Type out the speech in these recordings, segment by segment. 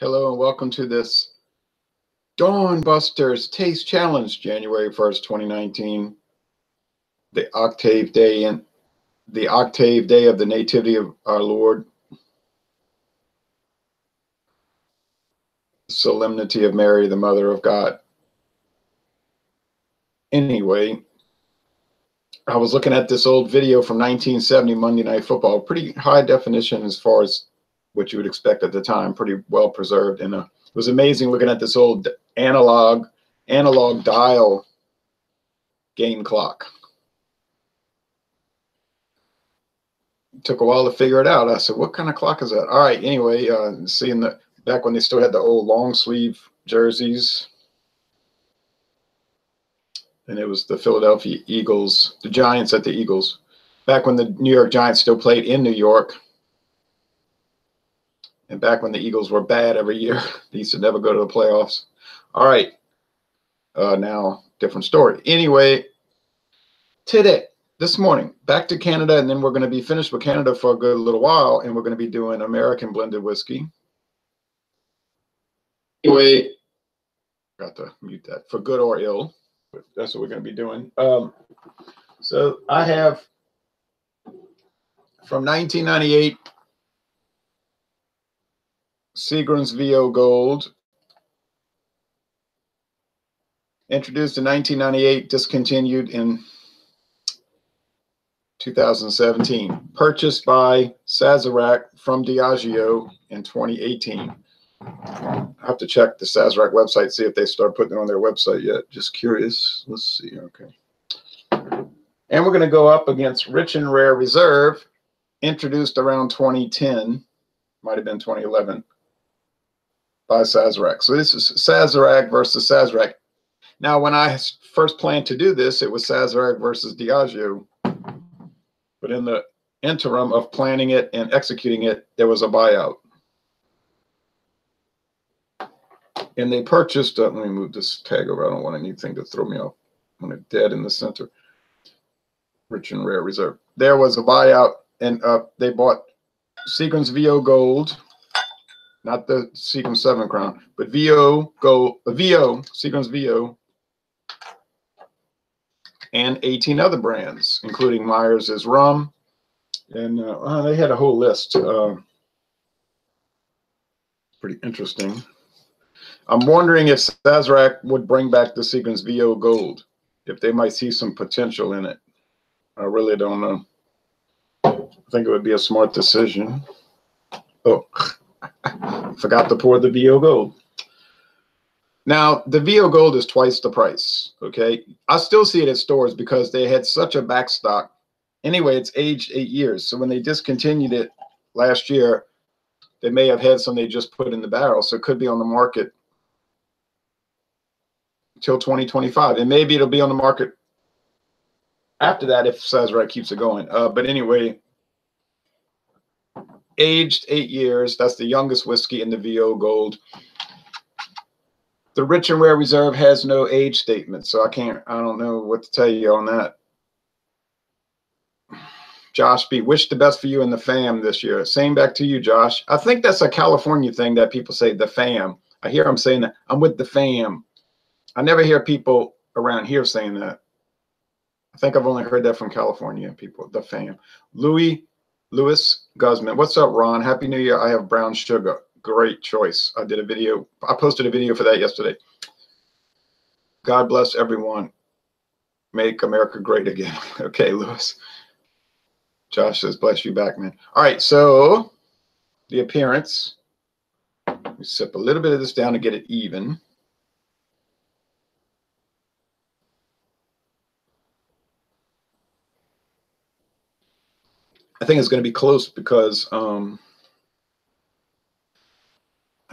Hello and welcome to this Dawn Busters Taste Challenge, January 1st, 2019. The octave day of the Nativity of our Lord. Solemnity of Mary, the Mother of God. Anyway, I was looking at this old video from 1970 Monday Night Football, pretty high definition as far as what you would expect at the time, pretty well preserved. And it was amazing looking at this old analog dial game clock. It took a while to figure it out. I said, what kind of clock is that? All right, anyway, seeing the back when they still had the old long sleeve jerseys. And it was the Philadelphia Eagles, the Giants at the Eagles. Back when the New York Giants still played in New York. And back when the Eagles were bad every year. They used to never go to the playoffs. All right. Now, different story. Anyway, this morning, back to Canada, and then we're going to be finished with Canada for a good little while, and we're going to be doing American blended whiskey. Anyway, got to mute that. For good or ill. That's what we're going to be doing. So I have from 1998 Seagrams VO Gold, introduced in 1998, discontinued in 2017, purchased by Sazerac from Diageo in 2018. I have to check the Sazerac website, see if they start putting it on their website yet. Just curious. Let's see. Okay. And we're going to go up against Rich and Rare Reserve, introduced around 2010, might have been 2011, by Sazerac. So this is Sazerac versus Sazerac. Now, when I first planned to do this, it was Sazerac versus Diageo. But in the interim of planning it and executing it, there was a buyout. And they purchased, let me move this tag over. I don't want anything to throw me off when it's dead in the center. Rich and Rare Reserve. There was a buyout, and they bought Seagrams VO Gold, not the Seagram 7 Crown, but VO Gold, Seagrams VO, and 18 other brands, including Myers' Rum. And they had a whole list. Pretty interesting. I'm wondering if Sazerac would bring back the Seagrams VO Gold, if they might see some potential in it. I really don't know. I think it would be a smart decision. Oh, forgot to pour the VO Gold. Now, the VO Gold is twice the price, okay? I still see it at stores because they had such a backstock. Anyway, it's aged 8 years. So when they discontinued it last year, they may have had some they just put in the barrel. So it could be on the market until 2025. And maybe it'll be on the market after that if Sazerac keeps it going. But anyway, aged 8 years. That's the youngest whiskey in the VO Gold. The Rich and Rare Reserve has no age statement, so I don't know what to tell you on that. Josh B, wish the best for you and the fam this year. Same back to you, Josh. I think that's a California thing that people say, the fam. I hear them saying that. I'm with the fam. I never hear people around here saying that. I think I've only heard that from California people, the fam. Louis Guzman. What's up, Ron? Happy New Year. I have brown sugar. Great choice. I did a video. I posted a video for that yesterday. God bless everyone. Make America great again. Okay, Louis. Josh says, bless you back, man. All right, so the appearance. We sip a little bit of this down to get it even. I think it's going to be close because I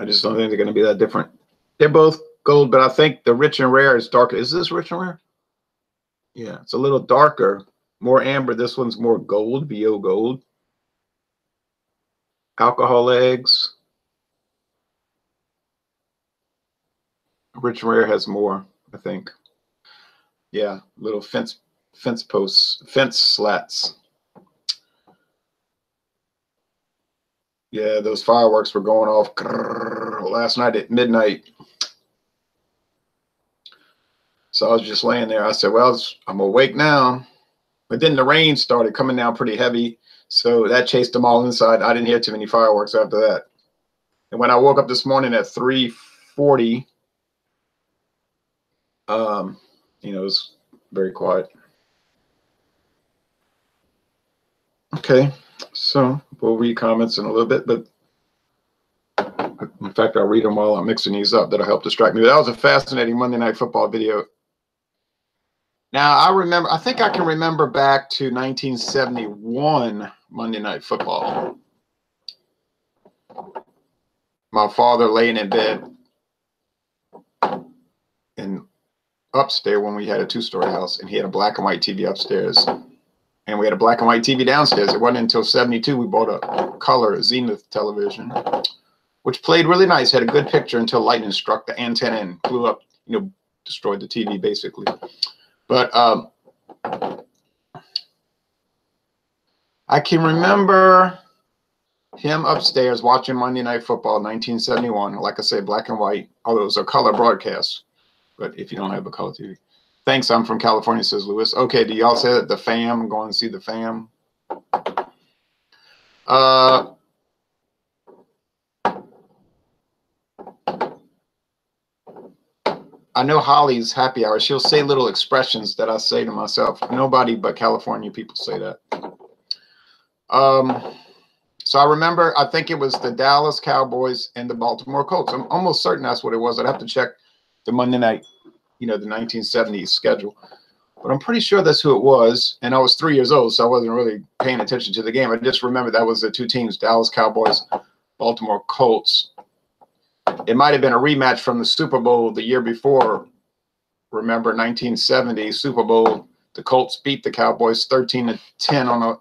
just don't think they're going to be that different. They're both gold, but I think the Rich and Rare is darker. Is this Rich and Rare? Yeah, it's a little darker, more amber. This one's more gold, VO Gold. Alcohol eggs. Rich and Rare has more, I think. Yeah, little fence posts, fence slats. Yeah, those fireworks were going off. last night at midnight. So I was just laying there. I said, well, I'm awake now. But then the rain started coming down pretty heavy. So that chased them all inside. I didn't hear too many fireworks after that. And when I woke up this morning at 3:40, it was very quiet. Okay, so we'll read comments in a little bit, but in fact, I'll read them while I'm mixing these up. That'll help distract me. That was a fascinating Monday Night Football video. Now, I think I can remember back to 1971 Monday Night Football. My father laying in bed and upstairs when we had a two-story house, and he had a black and white TV upstairs. And we had a black and white TV downstairs. It wasn't until 72 we bought a color Zenith television, which played really nice, had a good picture until lightning struck the antenna and blew up, destroyed the TV basically. But I can remember him upstairs watching Monday Night Football, 1971. Like I say, black and white, although it was a color broadcast. But if you don't have a color TV. Thanks, I'm from California, says Lewis. Okay, do y'all say that the fam? Go and see the fam. I know Holly's happy hour. She'll say little expressions that I say to myself. Nobody but California people say that. So I remember, I think it was the Dallas Cowboys and the Baltimore Colts. I'm almost certain that's what it was. I'd have to check the Monday night, the 1970s schedule. But I'm pretty sure that's who it was. And I was 3 years old, so I wasn't really paying attention to the game. I just remember that was the two teams, Dallas Cowboys, Baltimore Colts. It might have been a rematch from the Super Bowl the year before. Remember, 1970 Super Bowl, the Colts beat the Cowboys 13-10 on a,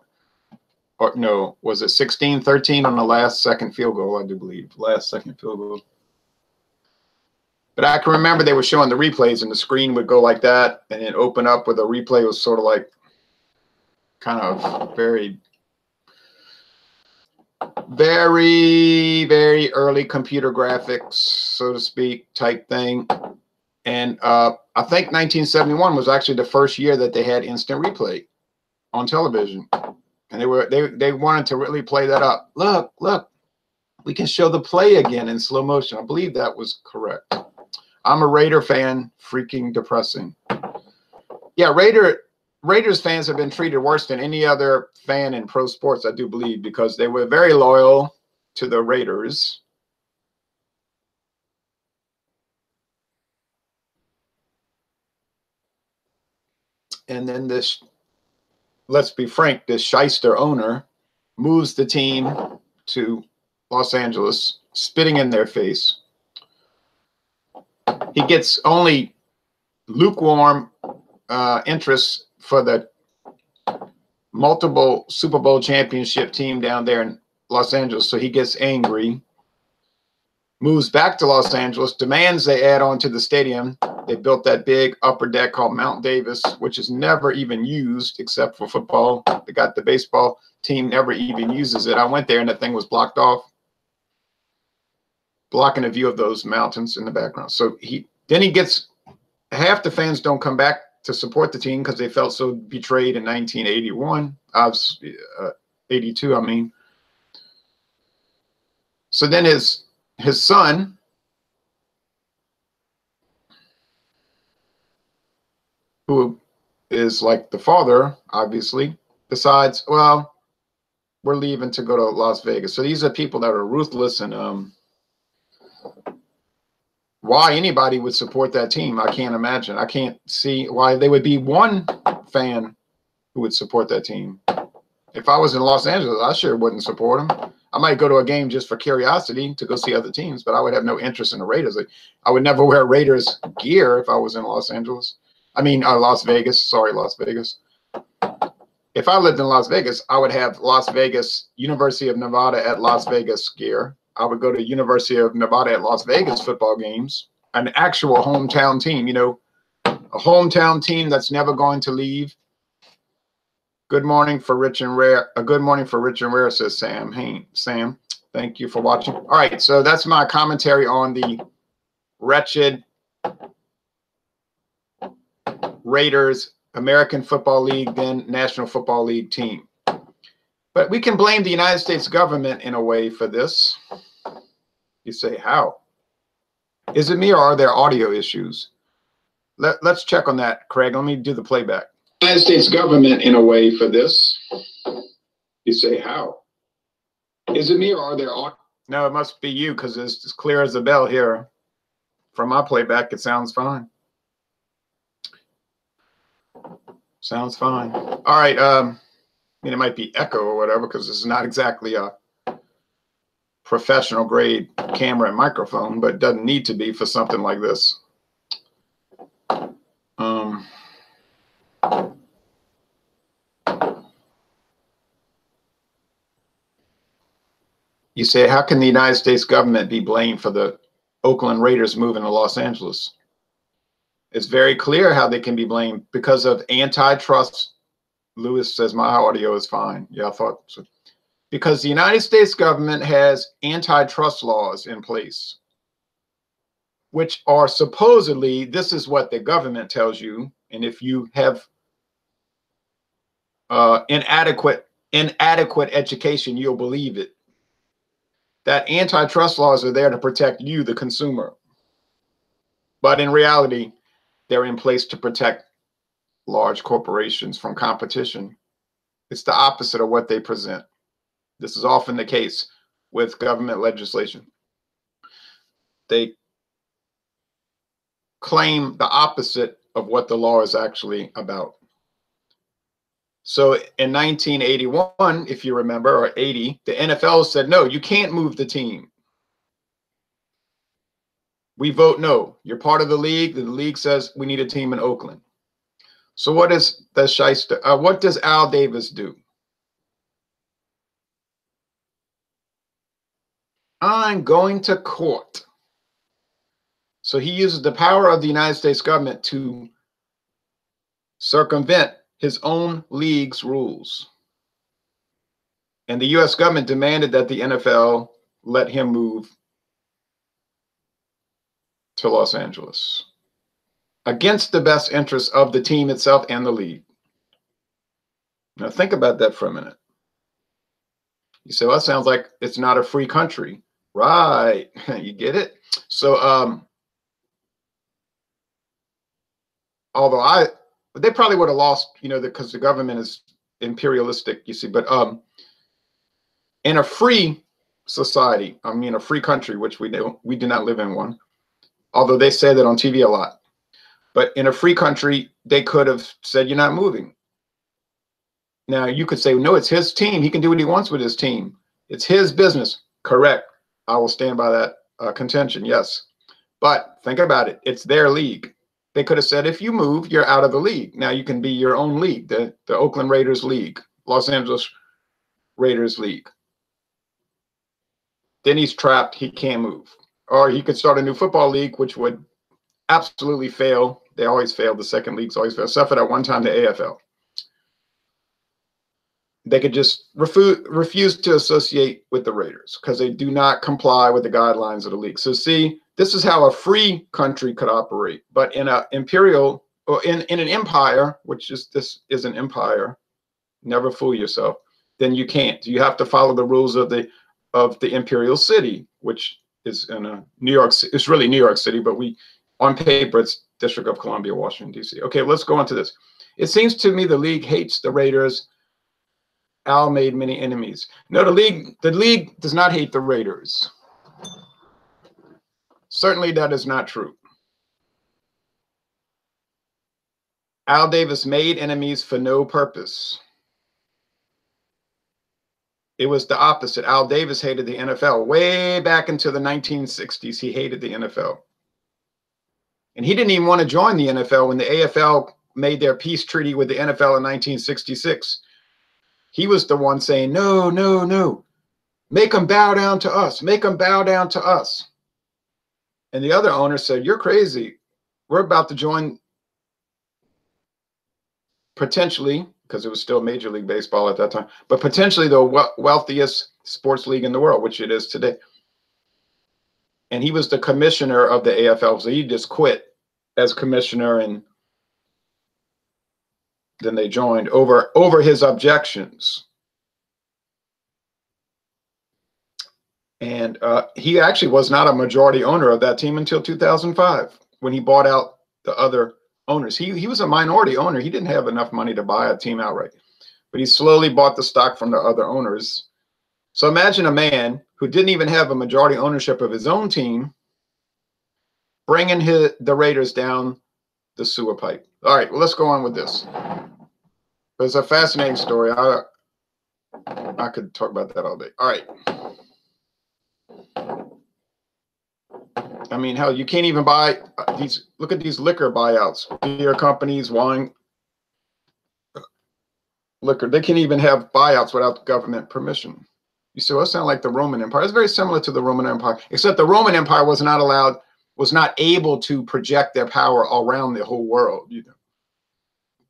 or no, was it 16-13 on the last second field goal, I do believe. Last second field goal. But I can remember they were showing the replays, and the screen would go like that, and then open up with a replay. It was sort of like kind of very, very early computer graphics, so to speak, type thing. And I think 1971 was actually the first year that they had instant replay on television. And they wanted to really play that up. Look, we can show the play again in slow motion. I believe that was correct. I'm a Raider fan, freaking depressing. Yeah, Raiders fans have been treated worse than any other fan in pro sports, I do believe, because they were very loyal to the Raiders. And then this, let's be frank, this shyster owner moves the team to Los Angeles, spitting in their face. He gets only lukewarm interest for the multiple Super Bowl championship team down there in Los Angeles. So he gets angry, moves back to Los Angeles, demands they add on to the stadium. They built that big upper deck called Mount Davis, which is never even used except for football. They got the baseball team never even uses it. I went there and that thing was blocked off, blocking a view of those mountains in the background. So then he gets, half the fans don't come back to support the team because they felt so betrayed in 1981. 82, I mean. So then his son, who is like the father, obviously, decides, well, we're leaving to go to Las Vegas. So these are people that are ruthless, and why anybody would support that team, I can't imagine. I can't see why they would be one fan who would support that team. If I was in Los Angeles, I sure wouldn't support them. I might go to a game just for curiosity to go see other teams, but I would have no interest in the Raiders. I would never wear Raiders gear if I was in Los Angeles. I mean, Las Vegas. Sorry, Las Vegas. If I lived in Las Vegas, I would have Las Vegas, University of Nevada at Las Vegas gear. I would go to University of Nevada at Las Vegas football games, an actual hometown team, a hometown team that's never going to leave. Good morning for Rich and Rare. Good morning for Rich and Rare, says Sam. Hey, Sam. Thank you for watching. All right, so that's my commentary on the wretched Raiders American Football League, then National Football League team. But we can blame the United States government in a way for this. You say, how? Is it me or are there audio issues? Let's check on that, Craig. Let me do the playback. United States government in a way for this. You say, how? Is it me or are there audio? No, it must be you because it's as clear as a bell here. From my playback, it sounds fine. Sounds fine. All right. I mean, it might be echo or whatever because this is not exactly a professional grade camera and microphone, but it doesn't need to be for something like this. You say, how can the United States government be blamed for the Oakland Raiders moving to Los Angeles? It's very clear how they can be blamed because of antitrust. Lewis says my audio is fine. Yeah, I thought so. Because the United States government has antitrust laws in place, which are supposedly, this is what the government tells you, and if you have inadequate education, you'll believe it, that antitrust laws are there to protect you, the consumer. But in reality, they're in place to protect large corporations from competition. It's the opposite of what they present. This is often the case with government legislation. They claim the opposite of what the law is actually about. So in 1981, if you remember, or 80, the NFL said, no, you can't move the team. We vote no. You're part of the league. The league says we need a team in Oakland. So what is the shyster? What does Al Davis do? I'm going to court. So he uses the power of the United States government to circumvent his own league's rules. And the U.S. government demanded that the NFL let him move to Los Angeles against the best interests of the team itself and the league. Now think about that for a minute. You say, well, that sounds like it's not a free country. Right. You get it? So although they probably would have lost, you know, because the government is imperialistic, you see, but in a free society, I mean a free country, which we do not live in one, although they say that on TV a lot. But in a free country, they could have said, you're not moving. Now, you could say, no, it's his team. He can do what he wants with his team. It's his business. Correct. I will stand by that contention, yes. But think about it. It's their league. They could have said, if you move, you're out of the league. Now you can be your own league, the Oakland Raiders League, Los Angeles Raiders League. Then he's trapped. He can't move. Or he could start a new football league, which would absolutely fail. They always fail. The second leagues always fail. Except for that one time, the AFL. They could just refuse to associate with the Raiders because they do not comply with the guidelines of the league. So see, this is how a free country could operate. But in an imperial, or in an empire, which is, this is an empire, never fool yourself, then you can't. You have to follow the rules of the imperial city, which is in New York. It's really New York City, but on paper, it's District of Columbia, Washington, D.C. Okay, let's go on to this. It seems to me the league hates the Raiders. Al made many enemies. No, the league does not hate the Raiders. Certainly that is not true. Al Davis made enemies for no purpose. It was the opposite. Al Davis hated the NFL. Way back into the 1960s, he hated the NFL. And he didn't even want to join the NFL when the AFL made their peace treaty with the NFL in 1966. He was the one saying, no, no, no. Make them bow down to us. Make them bow down to us. And the other owner said, you're crazy. We're about to join, potentially, because it was still Major League Baseball at that time, but potentially the wealthiest sports league in the world, which it is today. And he was the commissioner of the AFL, so he just quit as commissioner, and then they joined over his objections. And he actually was not a majority owner of that team until 2005 when he bought out the other owners. He was a minority owner. He didn't have enough money to buy a team outright, but he slowly bought the stock from the other owners. So imagine a man who didn't even have a majority ownership of his own team bringing the Raiders down the sewer pipe. All right, well, let's go on with this. It's a fascinating story. I could talk about that all day. All right. I mean, hell, you can't even buy these. Look at these liquor buyouts. Beer companies, wine, liquor. They can't even have buyouts without government permission. You see, well, it sounds like the Roman Empire. It's very similar to the Roman Empire, except the Roman Empire was not able to project their power around the whole world. You know,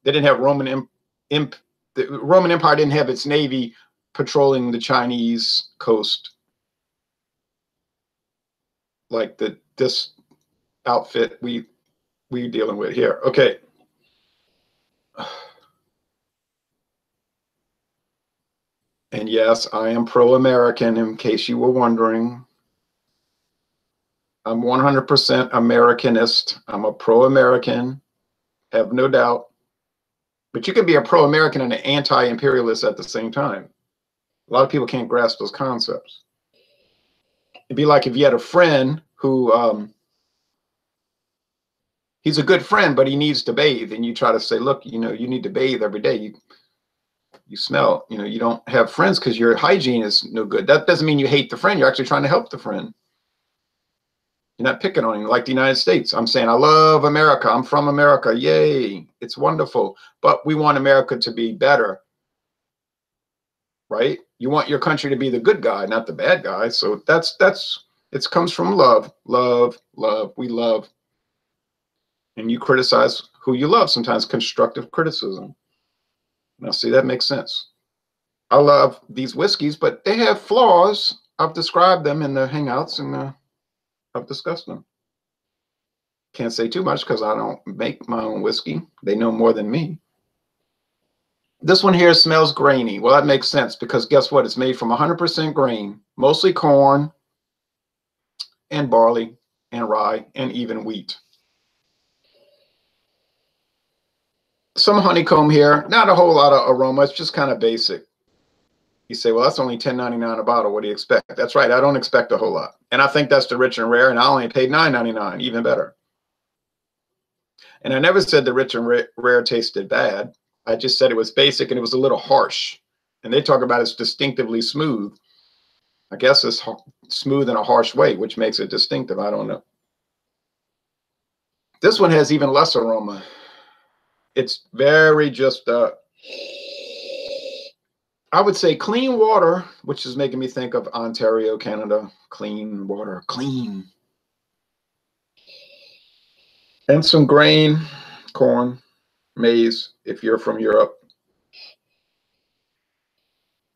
they didn't have the Roman Empire didn't have its navy patrolling the Chinese coast like this outfit we're dealing with here. Okay. And yes, I am pro-American, in case you were wondering. I'm 100% Americanist. I'm a pro-American, have no doubt. But you can be a pro-American and an anti-imperialist at the same time. A lot of people can't grasp those concepts. It'd be like if you had a friend who, he's a good friend, but he needs to bathe. And you try to say, look, you know, you need to bathe every day. You smell, you know, you don't have friends because your hygiene is no good. That doesn't mean you hate the friend. You're actually trying to help the friend. You're not picking on him like the United States. I'm saying I love America. I'm from America. Yay. It's wonderful. But we want America to be better. Right? You want your country to be the good guy, not the bad guy. So it comes from love. Love, love. We love. And you criticize who you love, sometimes constructive criticism. Now, see, that makes sense. I love these whiskeys, but they have flaws. I've described them in the Hangouts, and I've discussed them. Can't say too much because I don't make my own whiskey. They know more than me. This one here smells grainy. Well, that makes sense because guess what? It's made from 100% grain, mostly corn and barley and rye and even wheat. Some honeycomb here, not a whole lot of aroma. It's just kind of basic. You say, well, that's only $10.99 a bottle. What do you expect? That's right. I don't expect a whole lot. And I think that's the rich and rare. And I only paid $9.99, even better. And I never said the rich and rare tasted bad. I just said it was basic and it was a little harsh. And they talk about it's distinctively smooth. I guess it's smooth in a harsh way, which makes it distinctive. I don't know. This one has even less aroma. It's very just, I would say clean water, which is making me think of Ontario, Canada. Clean water, clean. And some grain, corn, maize, if you're from Europe.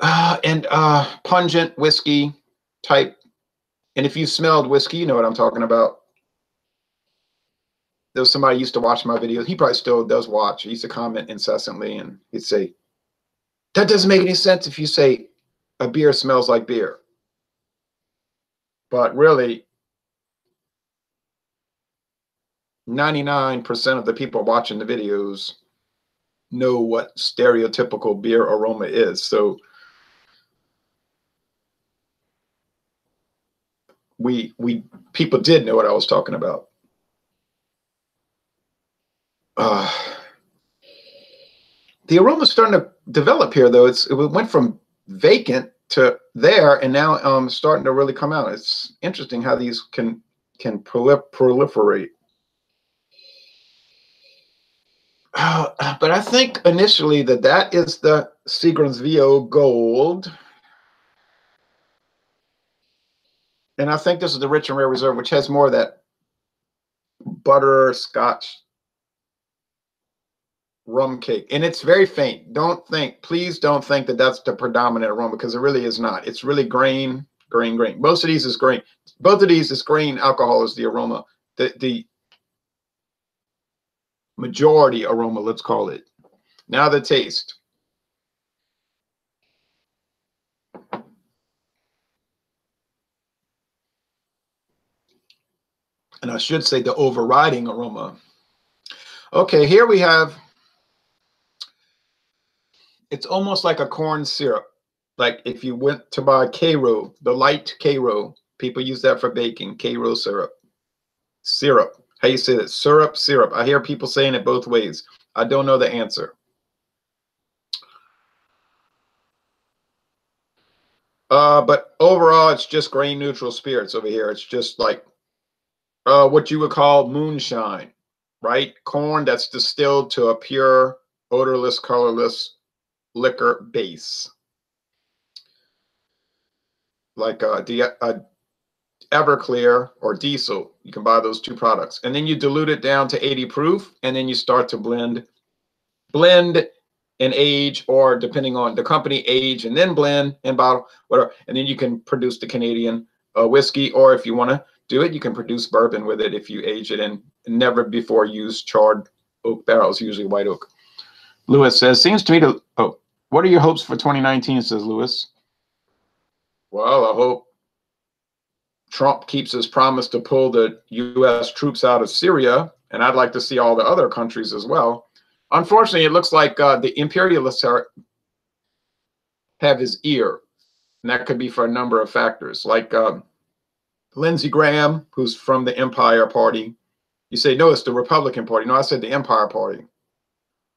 And pungent whiskey type. And if you smelled whiskey, you know what I'm talking about. There was somebody who used to watch my videos. He probably still does watch. He used to comment incessantly, and he'd say, that doesn't make any sense if you say a beer smells like beer. But really, 99% of the people watching the videos know what stereotypical beer aroma is. So people did know what I was talking about. The aroma's starting to develop here, though. It went from vacant to there, and now starting to really come out. It's interesting how these can proliferate. But I think initially that is the Seagrams VO Gold. And I think this is the Rich and Rare Reserve, which has more of that butterscotch rum cake, and it's very faint. Please don't think that that's the predominant aroma, because it really is not. It's really grain. Most of these is grain. Both of these is grain alcohol is the aroma. The majority aroma, let's call it. Now the taste. And I should say the overriding aroma. Okay, here we have, it's almost like a corn syrup. Like if you went to buy K-Row, the light K-Row, people use that for baking, K-Row syrup. Syrup, how you say that? Syrup. I hear people saying it both ways. I don't know the answer. But overall, it's just grain neutral spirits over here. It's just like what you would call moonshine, right? Corn that's distilled to a pure, odorless, colorless liquor base. Like Everclear or Diesel. You can buy those two products. And then you dilute it down to 80 proof, and then you start to blend and age, or depending on the company, age and then blend and bottle, whatever. And then you can produce the Canadian whiskey, or if you want to do it, you can produce bourbon with it if you age it in never before used charred oak barrels, usually white oak. Lewis says, seems to me to, oh, what are your hopes for 2019, says Lewis. Well, I hope Trump keeps his promise to pull the U.S. troops out of Syria, and I'd like to see all the other countries as well. Unfortunately, it looks like the imperialists have his ear, and that could be for a number of factors. Like Lindsey Graham, who's from the Empire Party. You say, no, it's the Republican Party. No, I said the Empire Party,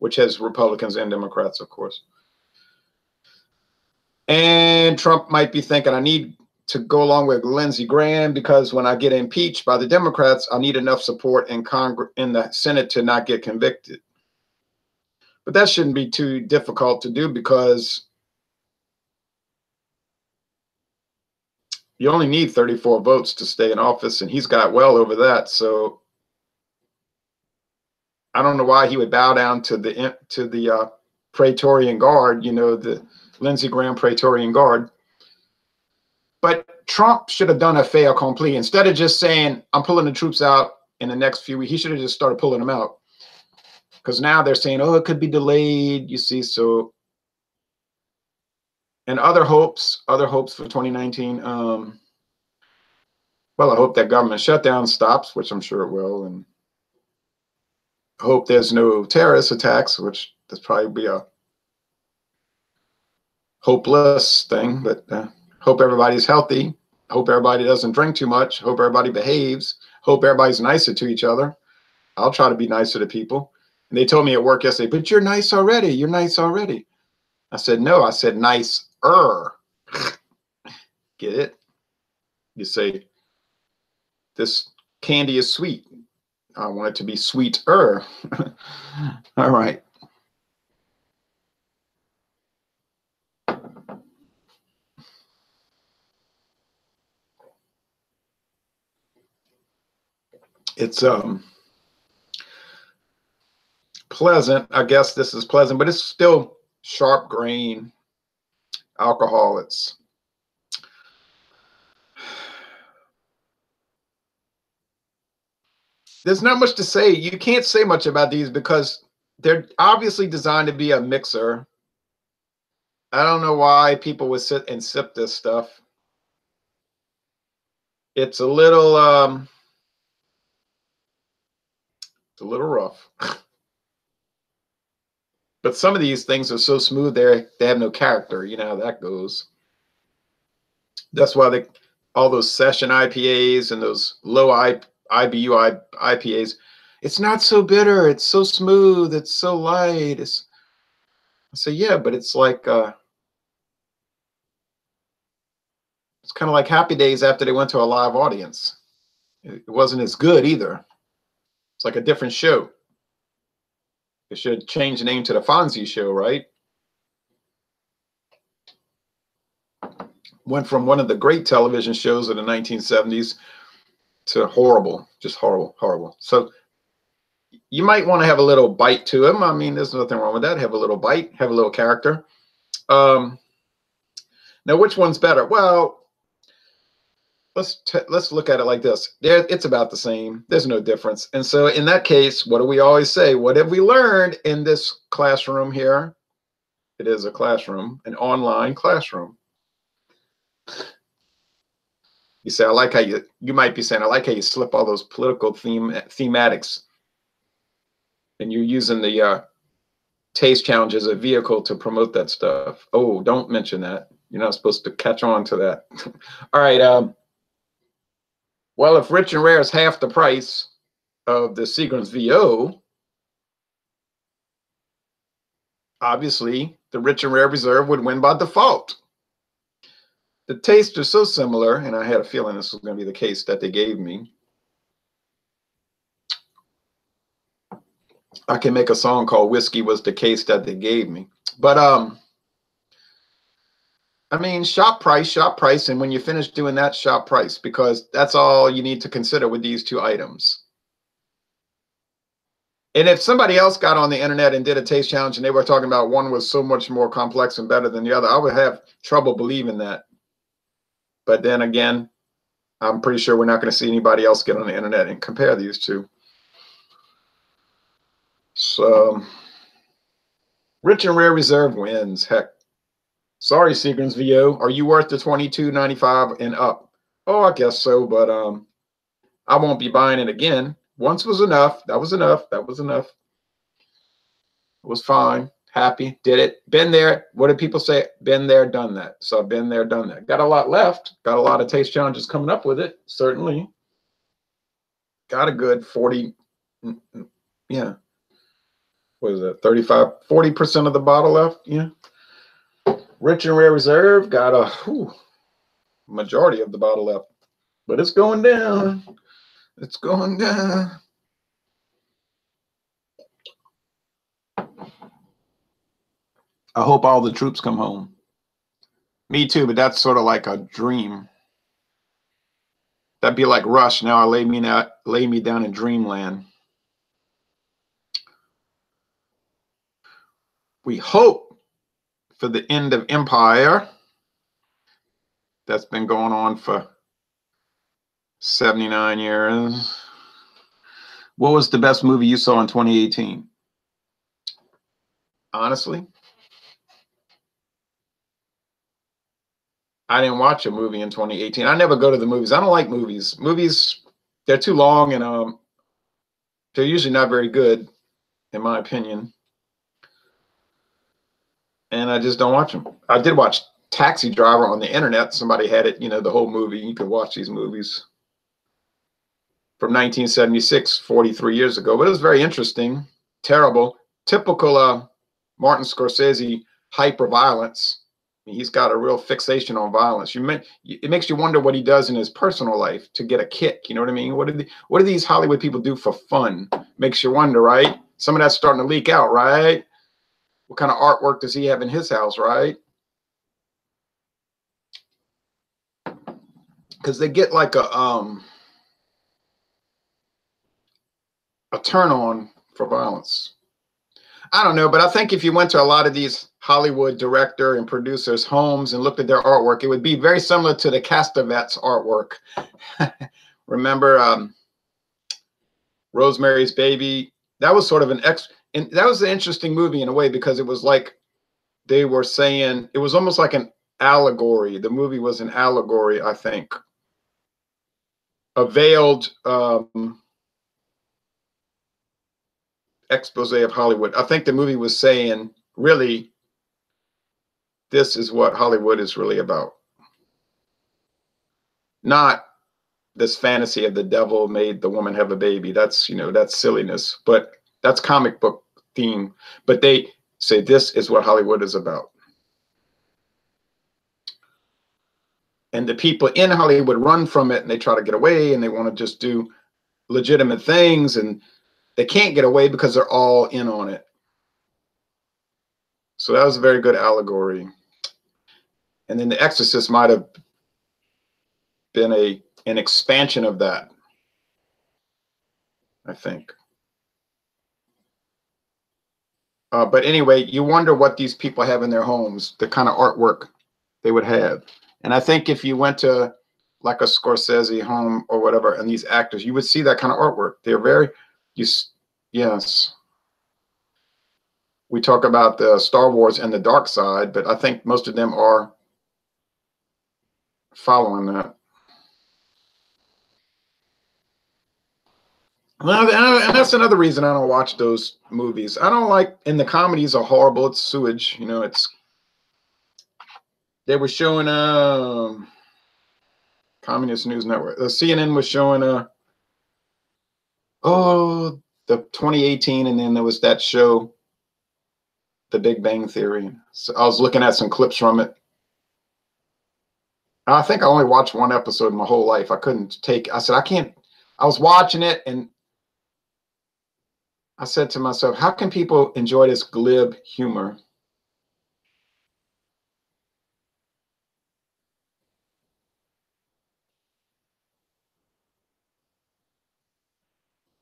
which has Republicans and Democrats, of course. And Trump might be thinking, I need to go along with Lindsey Graham because when I get impeached by the Democrats, I need enough support in Congress, in the Senate, to not get convicted. But that shouldn't be too difficult to do, because you only need 34 votes to stay in office, and he's got well over that. So I don't know why he would bow down to the Praetorian Guard, you know, the Lindsey Graham Praetorian Guard. But Trump should have done a fait accompli. Instead of just saying, I'm pulling the troops out in the next few weeks, he should have just started pulling them out. Because now they're saying, oh, it could be delayed, you see. So, and other hopes for 2019. Well, I hope that government shutdown stops, which I'm sure it will. And I hope there's no terrorist attacks, which that's probably be a hopeless thing, but hope everybody's healthy. Hope everybody doesn't drink too much. Hope everybody behaves. Hope everybody's nicer to each other. I'll try to be nicer to people. And they told me at work yesterday, but you're nice already. You're nice already. I said, no, I said nicer. Get it? You say, this candy is sweet. I want it to be sweeter. All right. It's pleasant. I guess this is pleasant, but it's still sharp grain alcohol. There's not much to say. You can't say much about these because they're obviously designed to be a mixer. I don't know why people would sit and sip this stuff. It's a little rough. But some of these things are so smooth, they have no character. You know how that goes. That's why all those session IPAs and those low IBU IPAs, it's not so bitter. It's so smooth. It's so light. So yeah, but it's like it's kind of like Happy Days after they went to a live audience. It wasn't as good either. It's like a different show. They should change the name to the Fonzie Show, right? Went from one of the great television shows of the 1970s to horrible, just horrible, horrible. So you might want to have a little bite to them. I mean, there's nothing wrong with that. Have a little bite, have a little character. Now, which one's better? Well, let's look at it like this. It's about the same. There's no difference. And so in that case, what do we always say? What have we learned in this classroom here? It is a classroom, an online classroom. You say, I like how you might be saying, I like how you slip all those political thematics, and you're using the taste challenge as a vehicle to promote that stuff. Oh, don't mention that. You're not supposed to catch on to that. All right. Well, if Rich and Rare is half the price of the Seagrams VO, obviously the Rich and Rare Reserve would win by default. The tastes are so similar, and I had a feeling this was going to be the case that they gave me. I can make a song called Whiskey Was the Case That They Gave Me. But I mean, shop price, and when you finish doing that, shop price, because that's all you need to consider with these two items. And if somebody else got on the internet and did a taste challenge and they were talking about one was so much more complex and better than the other, I would have trouble believing that. But then again, I'm pretty sure we're not going to see anybody else get on the internet and compare these two. So, Rich and Rare Reserve wins. Heck, sorry, Seagrams VO. Are you worth the $22.95 and up? Oh, I guess so, but I won't be buying it again. Once was enough. That was enough. That was enough. It was fine. Happy. Did it. Been there. What did people say? Been there, done that. So I've been there, done that. Got a lot left. Got a lot of taste challenges coming up with it. Certainly. Got a good 40. Yeah. What is it? 35, 40% of the bottle left. Yeah. Rich and Rare Reserve got a majority of the bottle left. But it's going down. It's going down. I hope all the troops come home. Me too, but that's sort of like a dream. That'd be like Rush. Now I lay me down in dreamland. We hope for the end of empire. That's been going on for 79 years. What was the best movie you saw in 2018? Honestly, I didn't watch a movie in 2018. I never go to the movies. I don't like movies. Movies, they're too long, and they're usually not very good, in my opinion. And I just don't watch them. I did watch Taxi Driver on the internet. Somebody had it, you know, the whole movie. You could watch these movies from 1976, 43 years ago. But it was very interesting. Terrible. Typical Martin Scorsese hyper-violence. He's got a real fixation on violence. It makes you wonder what he does in his personal life to get a kick. You know what I mean? What do these Hollywood people do for fun? Makes you wonder, right? Some of that's starting to leak out, right? What kind of artwork does he have in his house, right? Because they get like a turn on for violence. I don't know, but I think if you went to a lot of these Hollywood director and producers' homes and looked at their artwork, it would be very similar to the Castavets artwork. Remember Rosemary's Baby? That was sort of and that was an interesting movie in a way, because it was like they were saying, it was almost like an allegory. The movie was an allegory, I think. A veiled expose of Hollywood. I think the movie was saying, really, this is what Hollywood is really about. Not this fantasy of the devil made the woman have a baby. That's, you know, that's silliness, but that's comic book theme. But they say this is what Hollywood is about. And the people in Hollywood run from it, and they try to get away, and they want to just do legitimate things, and they can't get away because they're all in on it. So that was a very good allegory. And then The Exorcist might have been an expansion of that, I think. But anyway, you wonder what these people have in their homes, the kind of artwork they would have. And I think if you went to like a Scorsese home or whatever, and these actors, you would see that kind of artwork. They're very, yes. We talk about the Star Wars and the dark side, but I think most of them are following that. And that's another reason I don't watch those movies. I don't like, and the comedies are horrible. It's sewage, you know. They were showing Communist News Network. CNN was showing the 2018, and then there was that show, The Big Bang Theory. So I was looking at some clips from it. I think I only watched one episode my whole life. I said, I can't. I was watching it, and I said to myself, how can people enjoy this glib humor?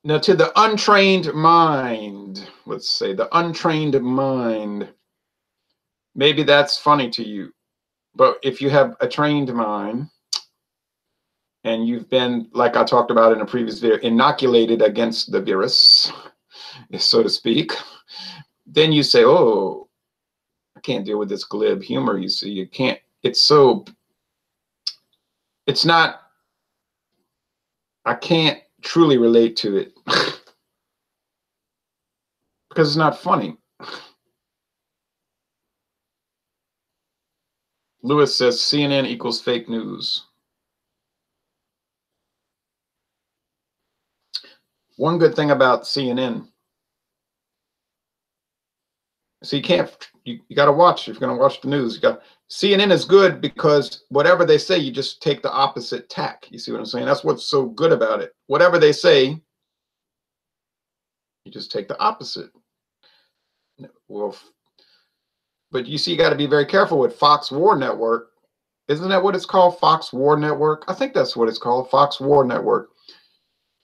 Now, to the untrained mind, let's say the untrained mind, maybe that's funny to you. But if you have a trained mind and you've been, like I talked about in a previous video, inoculated against the virus, so to speak, then you say, oh, I can't deal with this glib humor. You see, you can't, it's not, I can't truly relate to it because it's not funny. Lewis says CNN equals fake news. One good thing about CNN, so you got to watch, if you're going to watch the news, CNN is good because whatever they say, you just take the opposite tack. You see what I'm saying? That's what's so good about it. Whatever they say, you just take the opposite. Well, but you see, you got to be very careful with Fox War Network. Isn't that what it's called? Fox War Network? I think that's what it's called, Fox War Network.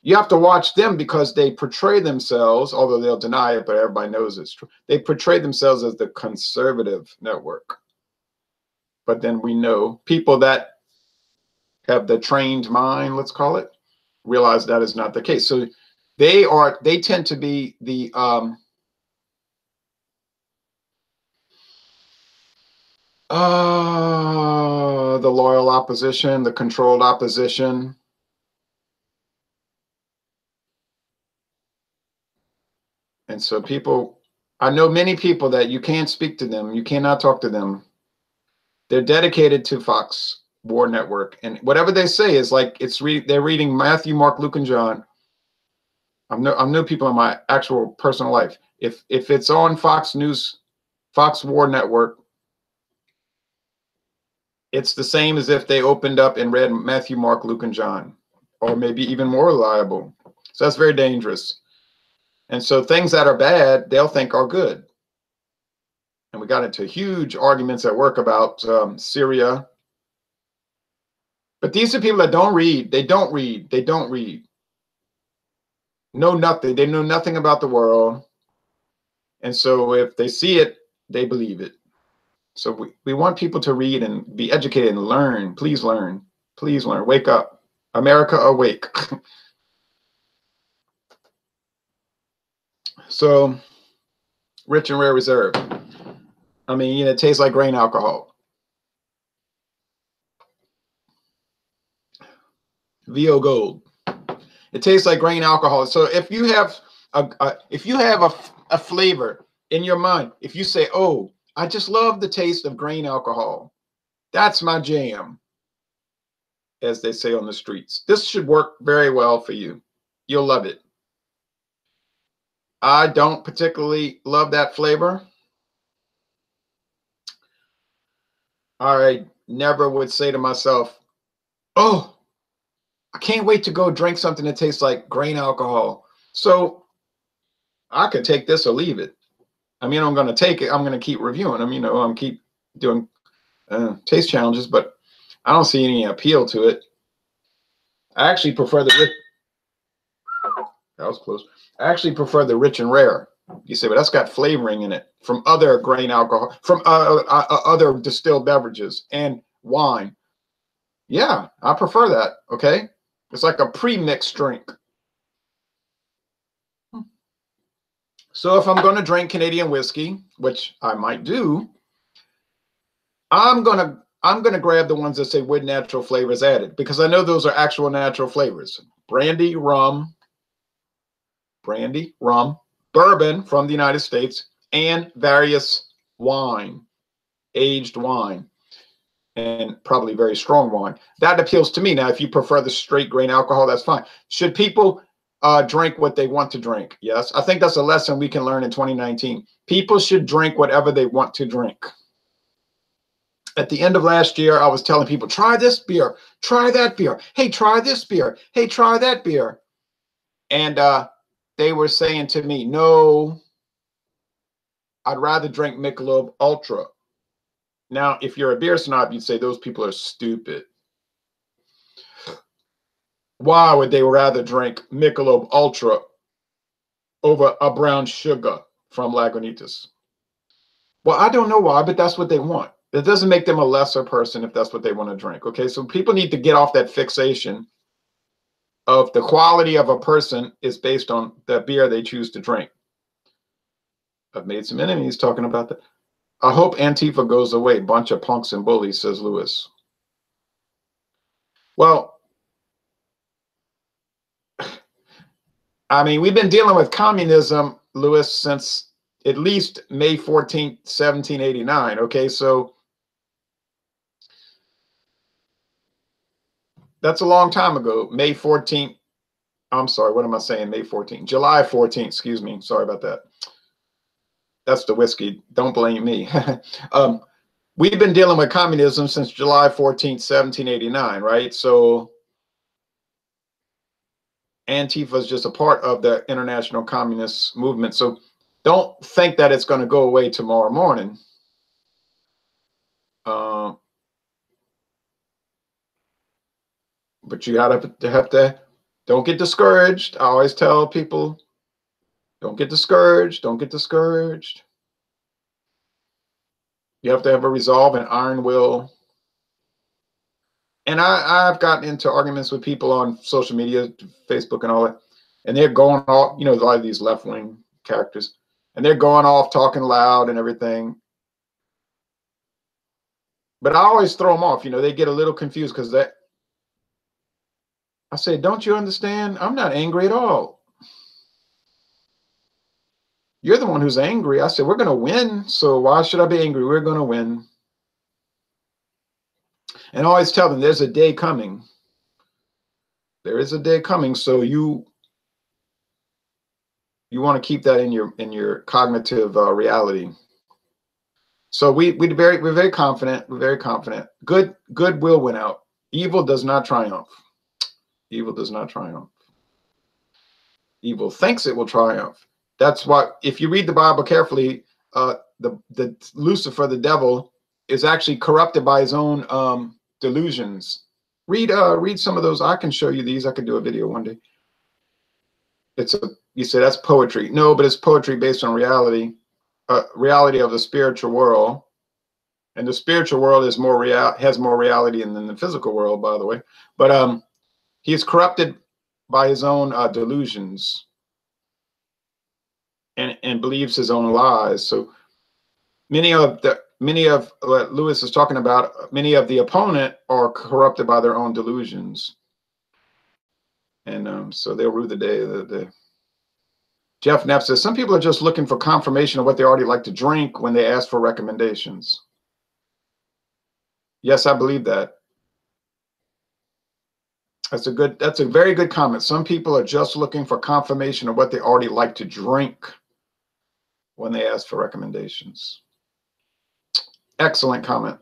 You have to watch them because they portray themselves, although they'll deny it, but everybody knows it's true. They portray themselves as the conservative network. But then we know people that have the trained mind, let's call it, realize that is not the case. So they tend to be the loyal opposition, the controlled opposition. And so I know many people that you can't speak to them. You cannot talk to them. They're dedicated to Fox War Network. And whatever they say is like, they're reading Matthew, Mark, Luke, and John. I'm new people in my actual personal life. If it's on Fox News, Fox War Network, it's the same as if they opened up and read Matthew, Mark, Luke, and John, or maybe even more reliable. So that's very dangerous. And so things that are bad, they'll think are good. And we got into huge arguments at work about Syria. But these are people that don't read. They don't read. They don't read. Know nothing. They know nothing about the world. And so if they see it, they believe it. So we want people to read and be educated and learn. Please learn. Please learn. Wake up. America, awake. So, rich and rare reserve. I mean, you know, it tastes like grain alcohol. VO Gold. It tastes like grain alcohol. So if you have a flavor in your mind, if you say, "Oh, I just love the taste of grain alcohol. That's my jam," as they say on the streets, this should work very well for you. You'll love it. I don't particularly love that flavor. I never would say to myself, "Oh, I can't wait to go drink something that tastes like grain alcohol." So I could take this or leave it. I mean, I'm going to take it. I'm going to keep reviewing them. You know, I'm keep doing taste challenges, but I don't see any appeal to it. I actually prefer the rich. That was close. I actually prefer the rich and rare. You say, well, that's got flavoring in it from other grain alcohol, from other distilled beverages and wine. Yeah, I prefer that. Okay. It's like a pre-mixed drink. So if I'm going to drink Canadian whiskey, which I might do, I'm gonna grab the ones that say with natural flavors added, because I know those are actual natural flavors. Brandy, rum, bourbon from the United States, and various wine, aged wine, and probably very strong wine. That appeals to me. Now, if you prefer the straight grain alcohol, that's fine. Should people drink what they want to drink? Yes. I think that's a lesson we can learn in 2019. People should drink whatever they want to drink. At the end of last year, I was telling people, try this beer, try that beer. Hey, try this beer. Hey, try that beer. And they were saying to me, no, I'd rather drink Michelob Ultra. Now, if you're a beer snob, you'd say those people are stupid. Why would they rather drink Michelob Ultra over a brown sugar from Lagunitas? Well, I don't know why, but that's what they want. It doesn't make them a lesser person if that's what they want to drink. Okay, so people need to get off that fixation of the quality of a person is based on the beer they choose to drink. I've made some enemies talking about that. I hope Antifa goes away. Bunch of punks and bullies, says Lewis. Well, I mean, we've been dealing with communism, Lewis, since at least May 14th, 1789. Okay, so that's a long time ago. May 14th. I'm sorry, what am I saying? May 14th. July 14th, excuse me. Sorry about that. That's the whiskey. Don't blame me. We've been dealing with communism since July 14th, 1789, right? So Antifa is just a part of the international communist movement. So don't think that it's going to go away tomorrow morning. But you have to don't get discouraged. I always tell people, don't get discouraged. Don't get discouraged. You have to have a resolve and iron will. And I've gotten into arguments with people on social media, Facebook and all that, and they're going off, you know, a lot of these left-wing characters, and they're going off talking loud and everything. But I always throw them off. You know, they get a little confused because I say, don't you understand? I'm not angry at all. You're the one who's angry. I said, we're going to win. So why should I be angry? We're going to win. And I always tell them there's a day coming. There is a day coming. So you want to keep that in your cognitive reality. So we're very confident. We're very confident. Good will win out. Evil does not triumph. Evil does not triumph. Evil thinks it will triumph. That's why, if you read the Bible carefully, the Lucifer, the devil, is actually corrupted by his own delusions. Read some of those. I can show you these. I could do a video one day. You say that's poetry. No, but it's poetry based on reality, reality of the spiritual world, and the spiritual world is has more reality than the physical world, by the way. But he is corrupted by his own delusions. And believes his own lies. So many of what Lewis is talking about, many of the opponent are corrupted by their own delusions, and so they'll rue the day. Jeff Neff says some people are just looking for confirmation of what they already like to drink when they ask for recommendations. Yes, I believe that. That's a very good comment. Some people are just looking for confirmation of what they already like to drink when they ask for recommendations. Excellent comment.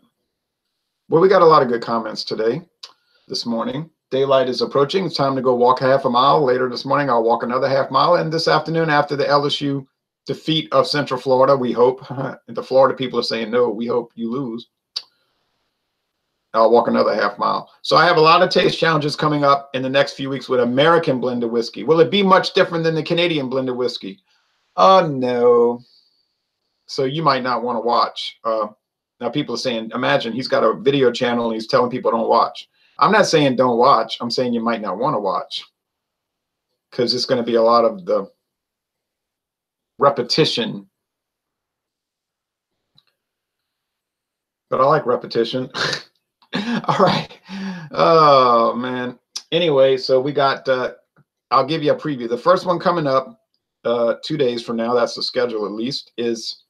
Well, we got a lot of good comments this morning. Daylight is approaching. It's time to go walk half a mile. Later this morning, I'll walk another half mile. And this afternoon, after the LSU defeat of Central Florida, we hope, the Florida people are saying, no, we hope you lose. I'll walk another half mile. So I have a lot of taste challenges coming up in the next few weeks with American blended whiskey. Will it be much different than the Canadian blended whiskey? No. So you might not want to watch. Now people are saying, imagine he's got a video channel and he's telling people don't watch. I'm not saying don't watch. I'm saying you might not want to watch because it's going to be a lot of the repetition. But I like repetition. All right. Oh, man. Anyway, so we got, I'll give you a preview. The first one coming up 2 days from now, that's the schedule at least, is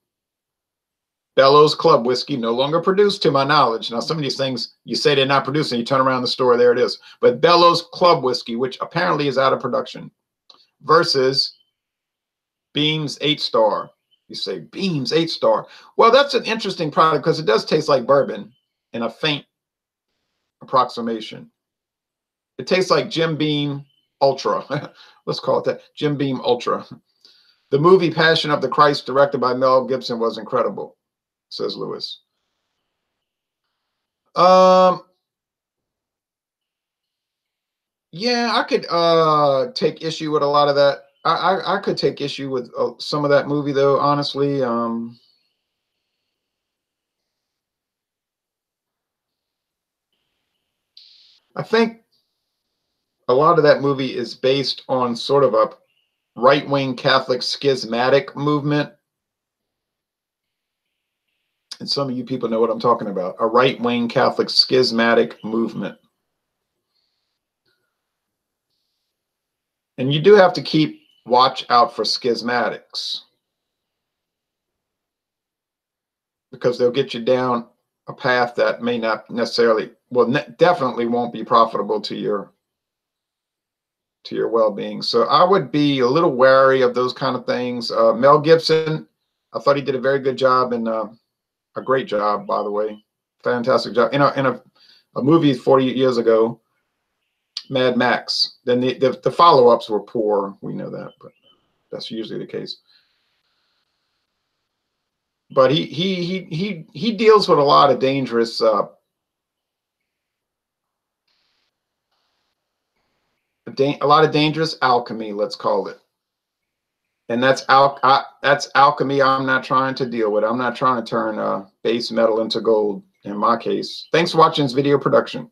Bellows Club Whiskey, no longer produced to my knowledge. Now, some of these things you say they're not producing, you turn around the store, there it is. But Bellows Club Whiskey, which apparently is out of production, versus Beam's 8-Star. You say Beam's 8-Star. Well, that's an interesting product because it does taste like bourbon in a faint approximation. It tastes like Jim Beam Ultra. Let's call it that. Jim Beam Ultra. The movie Passion of the Christ, directed by Mel Gibson, was incredible, says Lewis. Yeah, I could take issue with a lot of that. I could take issue with some of that movie, though, honestly. I think a lot of that movie is based on sort of a right-wing Catholic schismatic movement. And some of you people know what I'm talking about. A right-wing Catholic schismatic movement. And you do have to keep watch out for schismatics, because they'll get you down a path that may not necessarily, well, definitely won't be profitable to your well-being. So I would be a little wary of those kind of things. Mel Gibson, I thought he did a very good job, and a great job, by the way, fantastic job in a movie 40 years ago, Mad Max. Then the follow-ups were poor. We know that, but that's usually the case. But he deals with a lot of dangerous a lot of dangerous alchemy, let's call it. And that's alchemy I'm not trying to deal with. I'm not trying to turn base metal into gold in my case. Thanks for watching this video production.